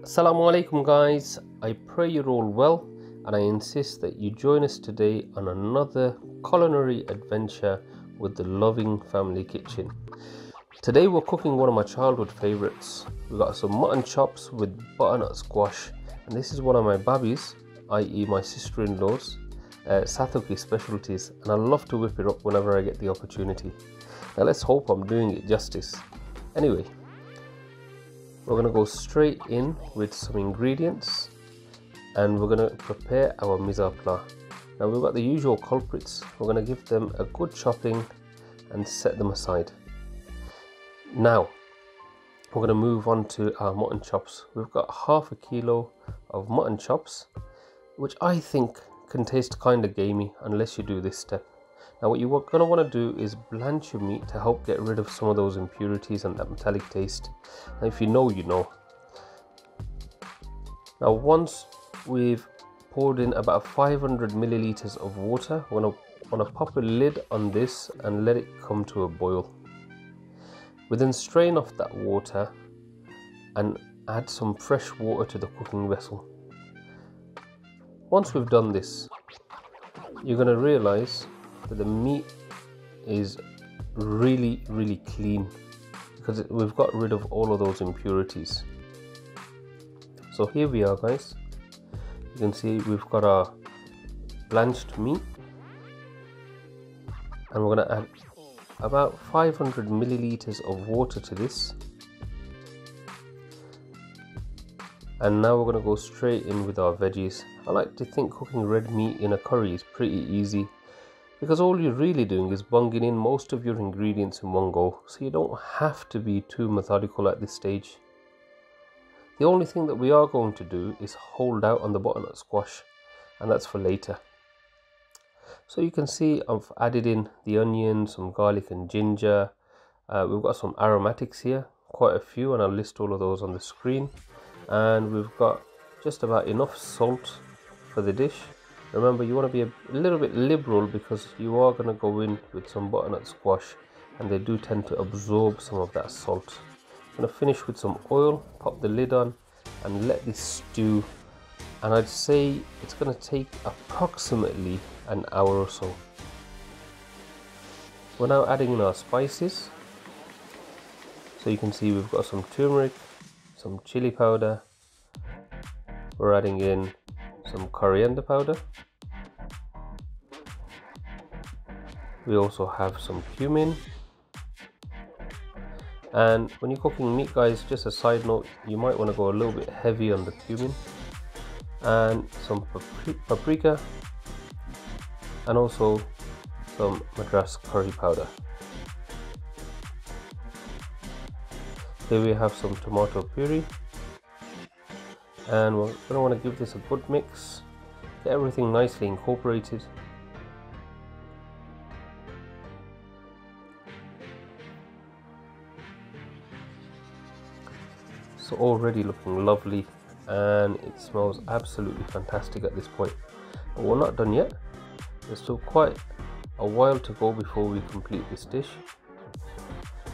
Assalamu Alaikum guys, I pray you're all well and I insist that you join us today on another culinary adventure with the loving family kitchen. Today we're cooking one of my childhood favourites. We've got some mutton chops with butternut squash, and this is one of my babbies, i.e. my sister-in-law's, Sathuki specialties, and I love to whip it up whenever I get the opportunity. Now let's hope I'm doing it justice. Anyway, we're going to go straight in with some ingredients and we're going to prepare our mise en place. Now we've got the usual culprits. We're going to give them a good chopping and set them aside. Now we're going to move on to our mutton chops. We've got half a kilo of mutton chops, which I think can taste kind of gamey unless you do this step. Now what you're going to want to do is blanch your meat to help get rid of some of those impurities and that metallic taste. Now if you know, you know. Now once we've poured in about 500 milliliters of water, we're going to pop a lid on this and let it come to a boil. We then strain off that water and add some fresh water to the cooking vessel. Once we've done this, you're going to realize that the meat is really clean because we've got rid of all of those impurities. So here we are guys, you can see we've got our blanched meat and we're going to add about 500 milliliters of water to this, and now we're going to go straight in with our veggies. I like to think cooking red meat in a curry is pretty easy, because all you're really doing is bunging in most of your ingredients in one go, so you don't have to be too methodical at this stage. The only thing that we are going to do is hold out on the butternut squash, and that's for later. So you can see I've added in the onion, some garlic and ginger. We've got some aromatics here, quite a few, and I'll list all of those on the screen. And we've got just about enough salt for the dish. Remember, you want to be a little bit liberal because you are going to go in with some butternut squash and they do tend to absorb some of that salt. I'm going to finish with some oil, pop the lid on and let this stew, and I'd say it's going to take approximately an hour or so. We're now adding in our spices. So you can see we've got some turmeric, some chili powder, we're adding in some coriander powder. We also have some cumin. And when you're cooking meat guys, just a side note, you might want to go a little bit heavy on the cumin. And some paprika and also some Madras curry powder. Here we have some tomato puree, and we're going to want to give this a good mix, get everything nicely incorporated. So already looking lovely and it smells absolutely fantastic at this point. But we're not done yet. There's still quite a while to go before we complete this dish.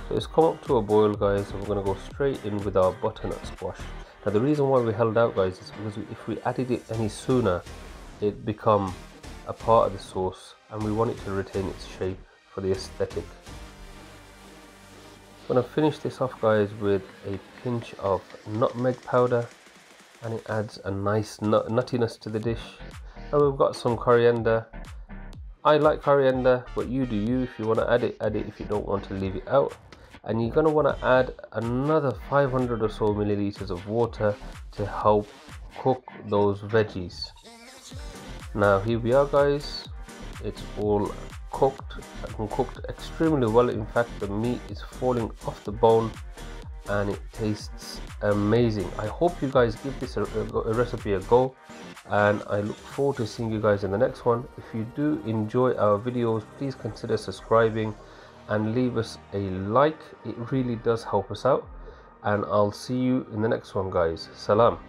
So it's come up to a boil guys, and we're going to go straight in with our butternut squash. Now the reason why we held out guys is because if we added it any sooner, it'd become a part of the sauce and we want it to retain its shape for the aesthetic. I'm going to finish this off guys with a pinch of nutmeg powder, and it adds a nice nuttiness to the dish. And we've got some coriander. I like coriander, but you do you. If you want to add it, add it. If you don't want to, leave it out. And you're going to want to add another 500 or so milliliters of water to help cook those veggies. Now here we are guys, it's all cooked and cooked extremely well. In fact, the meat is falling off the bone and it tastes amazing. I hope you guys give this a recipe a go, and I look forward to seeing you guys in the next one. If you do enjoy our videos, please consider subscribing and leave us a like. It really does help us out, and I'll see you in the next one guys. Salaam.